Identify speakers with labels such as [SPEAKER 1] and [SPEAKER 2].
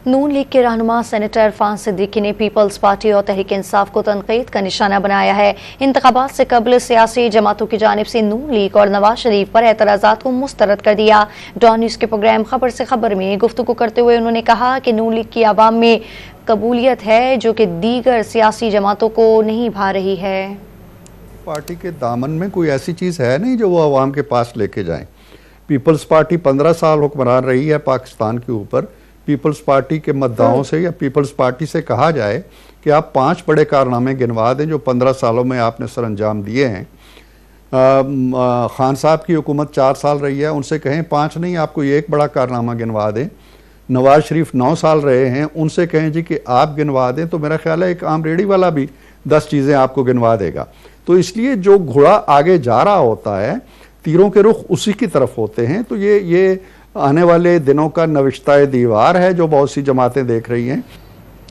[SPEAKER 1] नून league के रहनुमा senator Irfan Siddiqui ने पीपल्स पार्टी और तहरीक इंसाफ को तनकीद का निशाना बनाया है। इंतखाबात से कबल सियासी जमातों की जानिब से नून लीग और नवाज शरीफ पर एतराज़ात को मुस्तरद कर दिया। डॉन न्यूज़ के प्रोग्राम खबर से खबर में गुफ्तगू करते हुए उन्होंने कहा कि नून लीग की आवाम में कबूलियत है जो कि दीगर सियासी जमातों को नहीं भा रही है।
[SPEAKER 2] पार्टी के दामन में कोई ऐसी चीज़ है नहीं जो वो आवाम के पास लेके जाए। पीपल्स पार्टी 15 साल हुक्मरान रही है पाकिस्तान के ऊपर। पीपल्स पार्टी के मद्दाओं से या पीपल्स पार्टी से कहा जाए कि आप 5 बड़े कारनामे गिनवा दें जो 15 सालों में आपने सर अंजाम दिए हैं। खान साहब की हुकूमत 4 साल रही है, उनसे कहें 5 नहीं, आपको एक बड़ा कारनामा गिनवा दें। नवाज शरीफ 9 साल रहे हैं, उनसे कहें जी कि आप गिनवा दें, तो मेरा ख्याल है एक आम रेडी वाला भी 10 चीज़ें आपको गिनवा देगा। तो इसलिए जो घोड़ा आगे जा रहा होता है, तीरों के रुख उसी की तरफ होते हैं। तो ये आने वाले दिनों का नविश्ता दीवार है जो बहुत सी जमातें देख रही हैं।